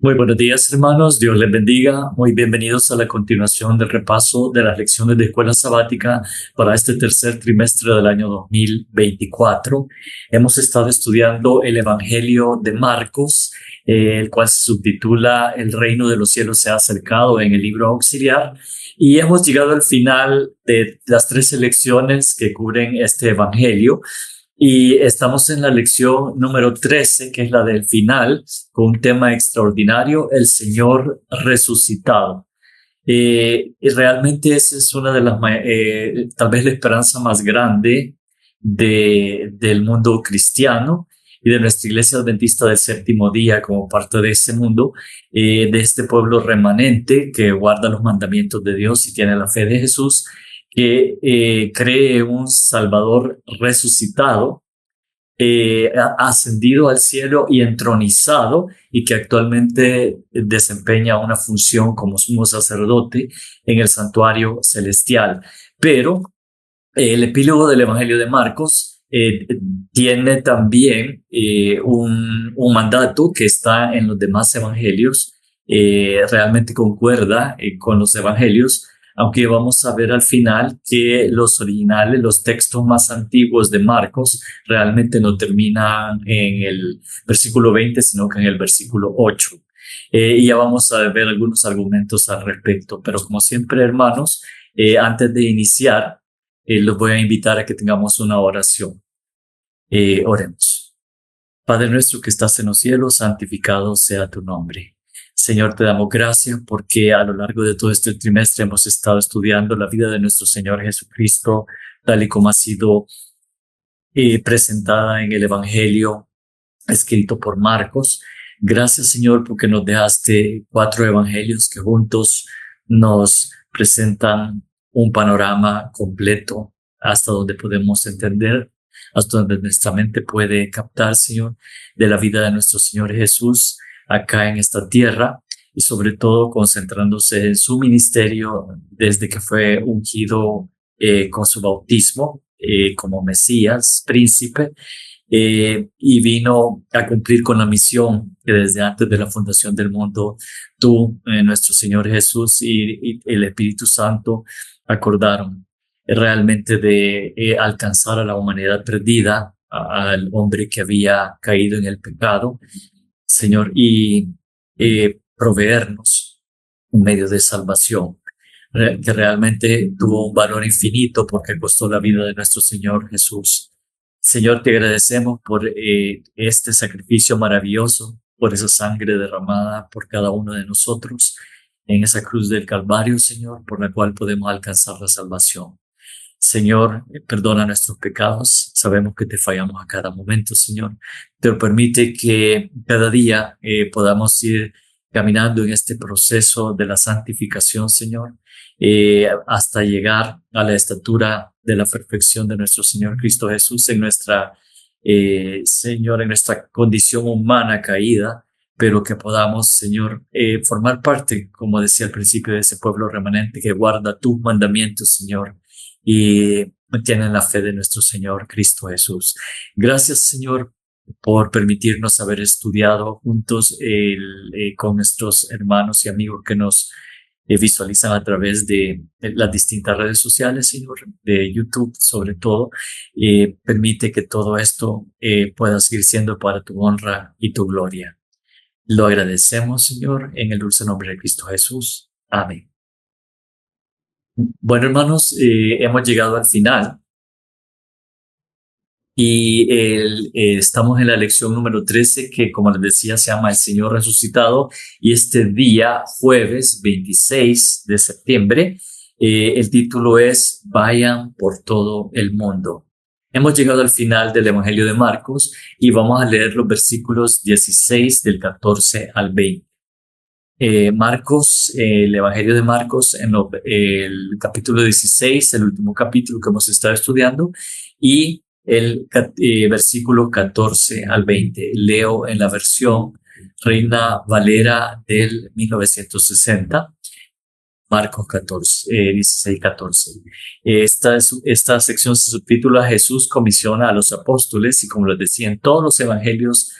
Muy buenos días, hermanos. Dios les bendiga. Muy bienvenidos a la continuación del repaso de las lecciones de escuela sabática para este tercer trimestre del año 2024. Hemos estado estudiando el Evangelio de Marcos, el cual se subtitula El reino de los cielos se ha acercado en el libro auxiliar. Y hemos llegado al final de las 13 lecciones que cubren este Evangelio. Y estamos en la lección número 13, que es la del final, con un tema extraordinario, el Señor resucitado. Y realmente esa es una de las, tal vez la esperanza más grande del mundo cristiano y de nuestra iglesia adventista del séptimo día como parte de ese mundo, de este pueblo remanente que guarda los mandamientos de Dios y tiene la fe de Jesús, que cree un Salvador resucitado, ascendido al cielo y entronizado, y que actualmente desempeña una función como sumo sacerdote en el santuario celestial. Pero el epílogo del Evangelio de Marcos tiene también un mandato que está en los demás evangelios, realmente concuerda con los evangelios, aunque vamos a ver al final que los originales, los textos más antiguos de Marcos, realmente no terminan en el versículo 20, sino que en el versículo 8. Y ya vamos a ver algunos argumentos al respecto. Pero como siempre, hermanos, antes de iniciar, los voy a invitar a que tengamos una oración. Oremos. Padre nuestro que estás en los cielos, santificado sea tu nombre. Señor, te damos gracias porque a lo largo de todo este trimestre hemos estado estudiando la vida de nuestro Señor Jesucristo, tal y como ha sido presentada en el Evangelio escrito por Marcos. Gracias, Señor, porque nos dejaste 4 evangelios que juntos nos presentan un panorama completo hasta donde podemos entender, hasta donde nuestra mente puede captar, Señor, de la vida de nuestro Señor Jesús acá en esta tierra, y sobre todo concentrándose en su ministerio desde que fue ungido con su bautismo como Mesías, príncipe, y vino a cumplir con la misión que desde antes de la fundación del mundo tú, nuestro Señor Jesús y el Espíritu Santo acordaron realmente de alcanzar a la humanidad perdida, al hombre que había caído en el pecado, Señor, y proveernos un medio de salvación que realmente tuvo un valor infinito porque costó la vida de nuestro Señor Jesús. Señor, te agradecemos por este sacrificio maravilloso, por esa sangre derramada por cada uno de nosotros en esa cruz del Calvario, Señor, por la cual podemos alcanzar la salvación. Señor, perdona nuestros pecados. Sabemos que te fallamos a cada momento, Señor, pero permite que cada día podamos ir caminando en este proceso de la santificación, Señor, hasta llegar a la estatura de la perfección de nuestro Señor Cristo Jesús en nuestra, Señor, en nuestra condición humana caída, pero que podamos, Señor, formar parte, como decía al principio, de ese pueblo remanente que guarda tus mandamientos, Señor, y tienen la fe de nuestro Señor Cristo Jesús. Gracias, Señor, por permitirnos haber estudiado juntos con nuestros hermanos y amigos que nos visualizan a través de las distintas redes sociales, Señor, de YouTube sobre todo. Permite que todo esto pueda seguir siendo para tu honra y tu gloria. Lo agradecemos, Señor, en el dulce nombre de Cristo Jesús. Amén. Bueno, hermanos, hemos llegado al final y estamos en la lección número 13, que, como les decía, se llama El Señor Resucitado, y este día, jueves 26 de septiembre, el título es Vayan por todo el mundo. Hemos llegado al final del Evangelio de Marcos y vamos a leer los versículos 16 del 14 al 20. Marcos, el Evangelio de Marcos, el capítulo 16, el último capítulo que hemos estado estudiando, y el versículo 14 al 20. Leo en la versión Reina Valera del 1960. Marcos 14, 16, 14. Esta sección se subtitula Jesús comisiona a los apóstoles, y como les decía, en todos los evangelios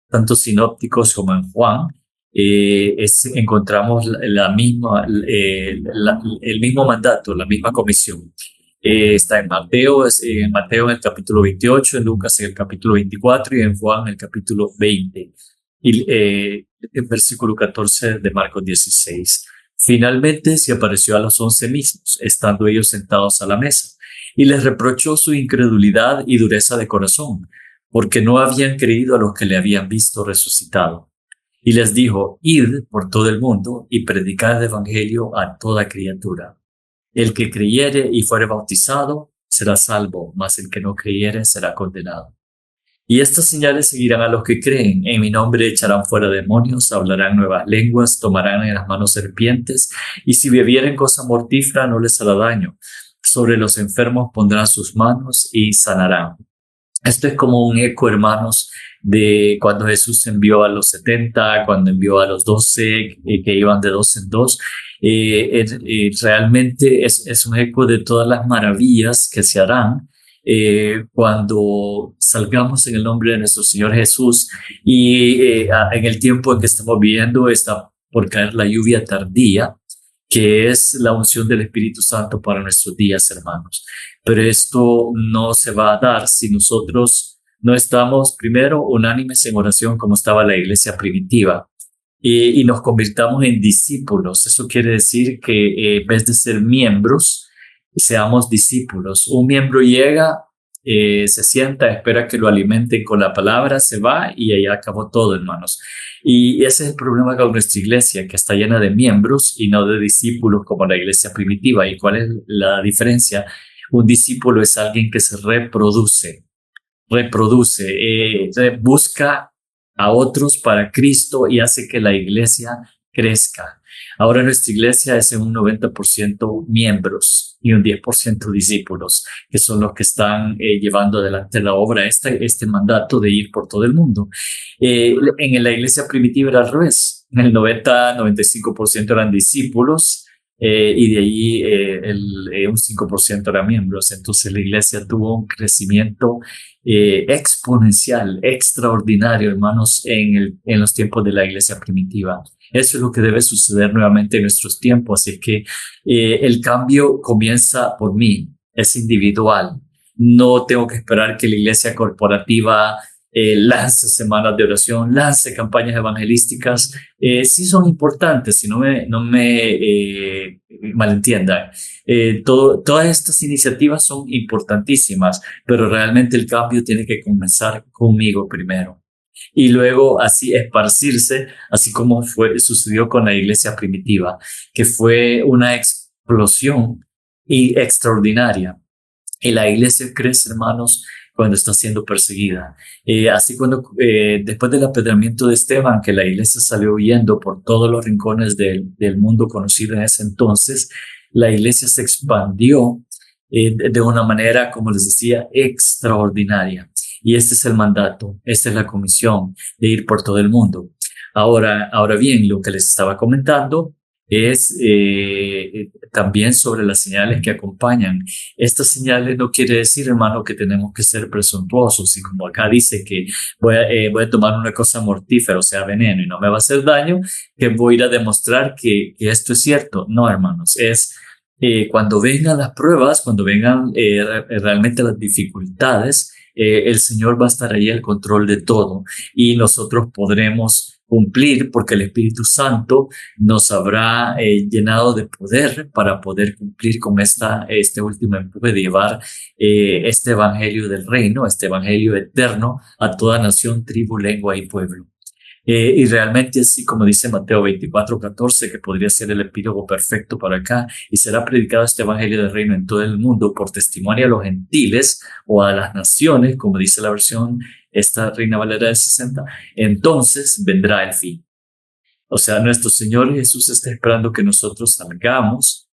tanto sinópticos como en Juan, encontramos el mismo mandato, la misma comisión. Está en Mateo, en Mateo en el capítulo 28, en Lucas en el capítulo 24 y en Juan en el capítulo 20. Y en versículo 14 de Marcos 16. Finalmente se apareció a los 11 mismos, estando ellos sentados a la mesa, y les reprochó su incredulidad y dureza de corazón, porque no habían creído a los que le habían visto resucitado. Y les dijo: id por todo el mundo y predicad el evangelio a toda criatura. El que creyere y fuere bautizado será salvo, mas el que no creyere será condenado. Y estas señales seguirán a los que creen. En mi nombre echarán fuera demonios, hablarán nuevas lenguas, tomarán en las manos serpientes, y si bebieren cosa mortífera no les hará daño. Sobre los enfermos pondrán sus manos y sanarán. Esto es como un eco, hermanos, de cuando Jesús envió a los 70, cuando envió a los 12, que iban de dos en dos. Realmente es un eco de todas las maravillas que se harán cuando salgamos en el nombre de nuestro Señor Jesús. Y en el tiempo en que estamos viviendo está por caer la lluvia tardía, que es la unción del Espíritu Santo para nuestros días, hermanos. Pero esto no se va a dar si nosotros no estamos primero unánimes en oración como estaba la iglesia primitiva y nos convirtamos en discípulos. Eso quiere decir que en vez de ser miembros, seamos discípulos. Un miembro llega, se sienta, espera que lo alimenten con la palabra, se va y ahí acabó todo, hermanos. Y ese es el problema con nuestra iglesia, que está llena de miembros y no de discípulos como la iglesia primitiva. ¿Y cuál es la diferencia? Un discípulo es alguien que se busca a otros para Cristo y hace que la iglesia crezca. Ahora nuestra iglesia es en un 90% miembros y un 10% discípulos, que son los que están llevando adelante la obra, este mandato de ir por todo el mundo. En la iglesia primitiva era al revés. El 90-95% eran discípulos y de allí un 5% eran miembros. Entonces la iglesia tuvo un crecimiento exponencial, extraordinario, hermanos, en los tiempos de la iglesia primitiva. Eso es lo que debe suceder nuevamente en nuestros tiempos. Así que el cambio comienza por mí, es individual. No tengo que esperar que la iglesia corporativa lance semanas de oración, lance campañas evangelísticas. Sí son importantes, si no me malentiendan. Todas estas iniciativas son importantísimas, pero realmente el cambio tiene que comenzar conmigo primero y luego así esparcirse, así como sucedió con la iglesia primitiva, que fue una explosión extraordinaria. Y la iglesia crece, hermanos, cuando está siendo perseguida. Así después del apedreamiento de Esteban, que la iglesia salió huyendo por todos los rincones del mundo conocido en ese entonces, la iglesia se expandió de una manera, como les decía, extraordinaria. Y este es el mandato, esta es la comisión de ir por todo el mundo. Ahora bien, lo que les estaba comentando es también sobre las señales que acompañan. Estas señales no quiere decir, hermano, que tenemos que ser presuntuosos y como acá dice que voy a tomar una cosa mortífera, o sea, veneno, y no me va a hacer daño, que voy a ir a demostrar que esto es cierto. No, hermanos, cuando vengan las pruebas, cuando vengan realmente las dificultades, el Señor va a estar ahí al control de todo y nosotros podremos cumplir porque el Espíritu Santo nos habrá llenado de poder para poder cumplir con este último empuje de llevar este evangelio del reino, este evangelio eterno a toda nación, tribu, lengua y pueblo. Y realmente así como dice Mateo 24:14, que podría ser el epílogo perfecto para acá, y será predicado este evangelio del reino en todo el mundo por testimonio a los gentiles o a las naciones, como dice la versión, esta Reina Valera del 60, entonces vendrá el fin. O sea, nuestro Señor Jesús está esperando que nosotros salgamos,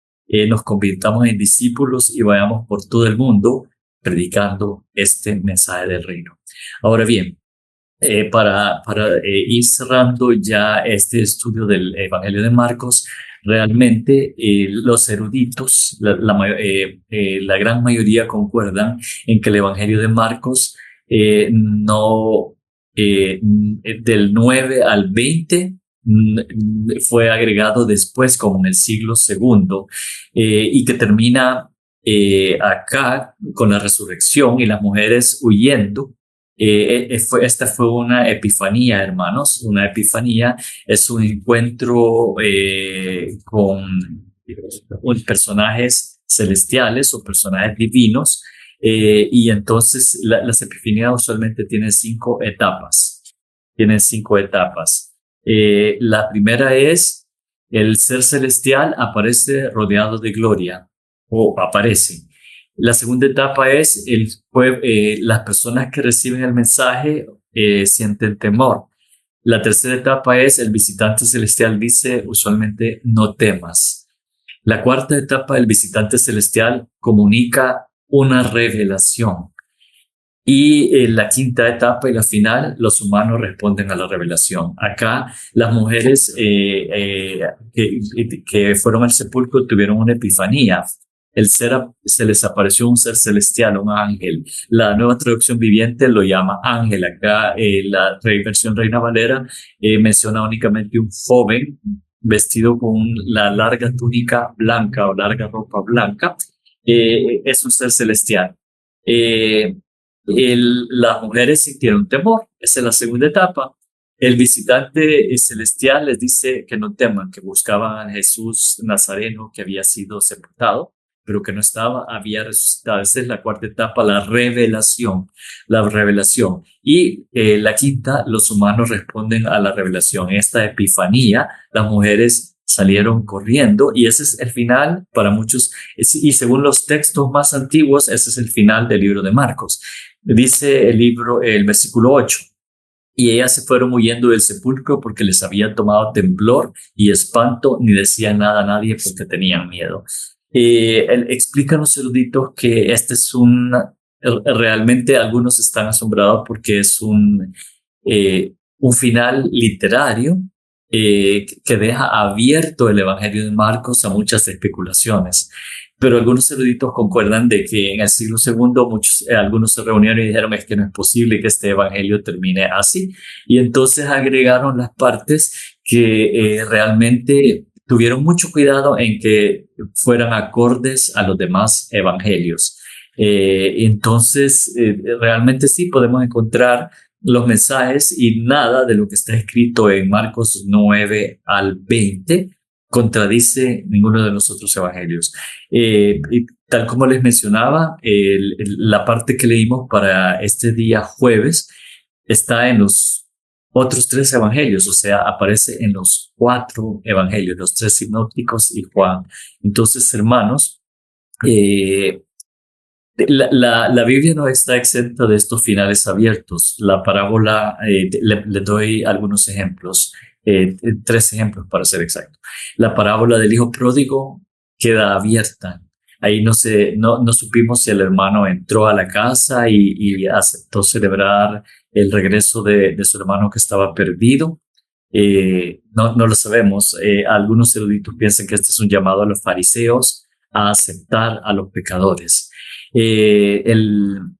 nos convirtamos en discípulos y vayamos por todo el mundo predicando este mensaje del reino. Ahora bien, para ir cerrando ya este estudio del Evangelio de Marcos, realmente los eruditos, la gran mayoría concuerdan en que el Evangelio de Marcos no del 9 al 20 fue agregado después como en el siglo segundo, y que termina acá con la resurrección y las mujeres huyendo. Esta fue una epifanía, hermanos. Una epifanía es un encuentro con personajes celestiales o personajes divinos, y entonces las epifanías usualmente tienen 5 etapas. Tienen 5 etapas. La primera es el ser celestial aparece rodeado de gloria, o aparece. La segunda etapa es las personas que reciben el mensaje sienten temor. La tercera etapa es el visitante celestial dice usualmente no temas. La cuarta etapa, el visitante celestial comunica una revelación. Y en la quinta etapa y la final, los humanos responden a la revelación. Acá, las mujeres que fueron al sepulcro tuvieron una epifanía. Se les apareció un ser celestial, un ángel. La nueva traducción viviente lo llama ángel. Acá, la versión Reina Valera menciona únicamente un joven vestido con la larga túnica blanca o larga ropa blanca. Es un ser celestial. Eh, las mujeres sintieron temor. Esa es la segunda etapa. El visitante celestial les dice que no teman, que buscaban a Jesús Nazareno que había sido sepultado, pero que no estaba, había resucitado. Esa es la cuarta etapa, la revelación. La revelación. Y la quinta, los humanos responden a la revelación. En esta epifanía, las mujeres salieron corriendo y ese es el final para muchos. Y según los textos más antiguos, ese es el final del libro de Marcos. Dice el libro, el versículo 8. Y ellas se fueron huyendo del sepulcro porque les había tomado temblor y espanto, ni decían nada a nadie porque tenían miedo. Explican los eruditos que este es realmente algunos están asombrados porque es un final literario que deja abierto el Evangelio de Marcos a muchas especulaciones. Pero algunos eruditos concuerdan de que en el siglo segundo algunos se reunieron y dijeron es que no es posible que este evangelio termine así. Y entonces agregaron las partes que realmente tuvieron mucho cuidado en que fueran acordes a los demás evangelios. Entonces, realmente sí podemos encontrar los mensajes y nada de lo que está escrito en Marcos 9 al 20 contradice ninguno de los otros evangelios. Y tal como les mencionaba, la parte que leímos para este día jueves está en los otros 3 evangelios, o sea, aparece en los 4 evangelios, los 3 sinópticos y Juan. Entonces, hermanos, la Biblia no está exenta de estos finales abiertos. La parábola, le doy algunos ejemplos, 3 ejemplos para ser exacto. La parábola del hijo pródigo queda abierta. Ahí no supimos si el hermano entró a la casa y aceptó celebrar el regreso de su hermano que estaba perdido. No lo sabemos. Algunos eruditos piensan que este es un llamado a los fariseos a aceptar a los pecadores. El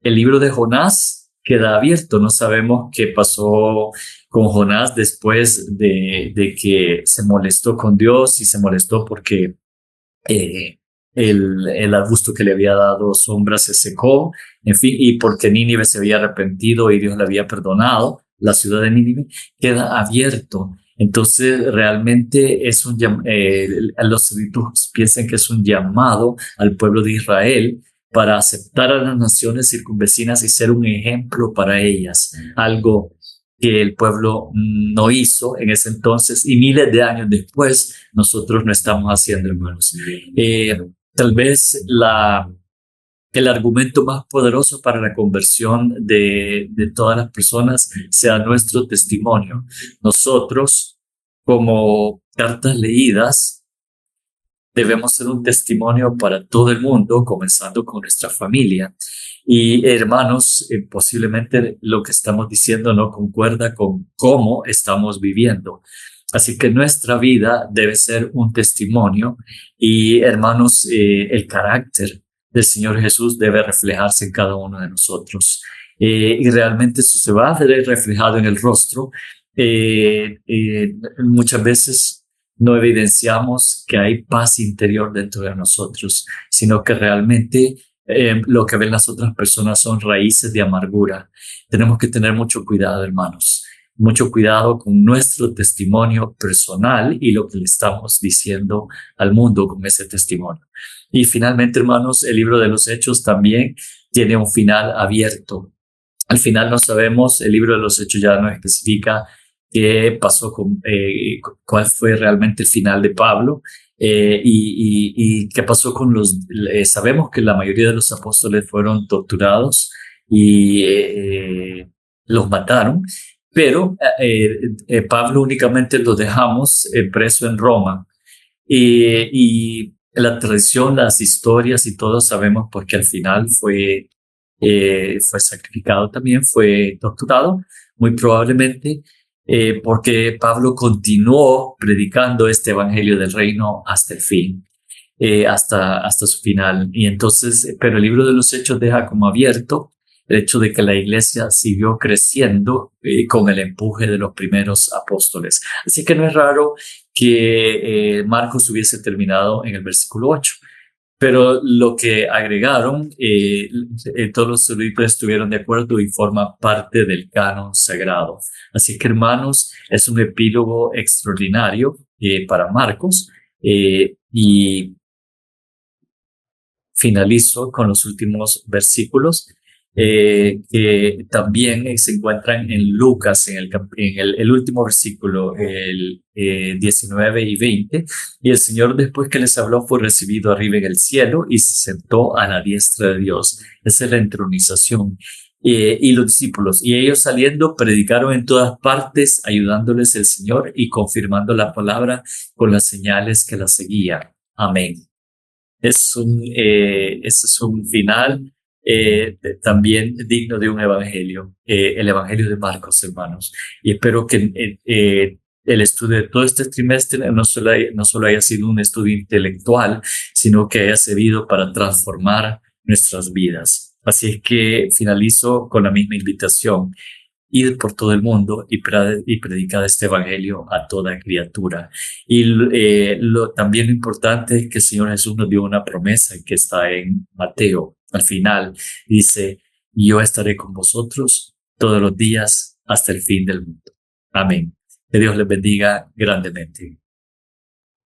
libro de Jonás queda abierto. No sabemos qué pasó con Jonás después de que se molestó con Dios y se molestó porque el arbusto que le había dado sombra se secó, en fin, y porque Nínive se había arrepentido y Dios le había perdonado, la ciudad de Nínive queda abierto. Entonces, realmente es los eruditos piensan que es un llamado al pueblo de Israel para aceptar a las naciones circunvecinas y ser un ejemplo para ellas, algo que el pueblo no hizo en ese entonces y miles de años después nosotros no estamos haciendo, hermanos. Tal vez el argumento más poderoso para la conversión de todas las personas sea nuestro testimonio. Nosotros, como cartas leídas, debemos ser un testimonio para todo el mundo, comenzando con nuestra familia. Y hermanos, posiblemente lo que estamos diciendo no concuerda con cómo estamos viviendo. Así que nuestra vida debe ser un testimonio y hermanos, el carácter del Señor Jesús debe reflejarse en cada uno de nosotros. Y realmente eso se va a ver reflejado en el rostro. Muchas veces no evidenciamos que hay paz interior dentro de nosotros, sino que realmente lo que ven las otras personas son raíces de amargura. Tenemos que tener mucho cuidado, hermanos, mucho cuidado con nuestro testimonio personal y lo que le estamos diciendo al mundo con ese testimonio. Y finalmente, hermanos, el libro de los Hechos también tiene un final abierto. Al final no sabemos, el libro de los Hechos ya no especifica qué pasó cuál fue realmente el final de Pablo, y qué pasó con sabemos que la mayoría de los apóstoles fueron torturados y los mataron, pero Pablo únicamente lo dejamos preso en Roma. Y la tradición, las historias y todo sabemos porque al final fue sacrificado también, fue torturado, muy probablemente, porque Pablo continuó predicando este evangelio del reino hasta el fin, hasta su final. Y entonces, pero el libro de los Hechos deja como abierto el hecho de que la iglesia siguió creciendo con el empuje de los primeros apóstoles. Así que no es raro que Marcos hubiese terminado en el versículo 8. Pero lo que agregaron, todos los eruditos estuvieron de acuerdo y forma parte del canon sagrado. Así que, hermanos, es un epílogo extraordinario para Marcos, y finalizo con los últimos versículos que también se encuentran en Lucas, el último versículo, el 19 y 20. Y el Señor, después que les habló, fue recibido arriba en el cielo y se sentó a la diestra de Dios. Esa es la entronización. Y los discípulos, y ellos saliendo, predicaron en todas partes, ayudándoles el Señor y confirmando la palabra con las señales que la seguían. Amén. Ese es un final también digno de un evangelio, el evangelio de Marcos, hermanos. Y espero que el estudio de todo este trimestre no solo haya sido un estudio intelectual, sino que haya servido para transformar nuestras vidas. Así es que finalizo con la misma invitación: ir por todo el mundo y predicar este evangelio a toda criatura. Y también lo importante es que el Señor Jesús nos dio una promesa que está en Mateo. Al final dice: yo estaré con vosotros todos los días hasta el fin del mundo. Amén. Que Dios les bendiga grandemente.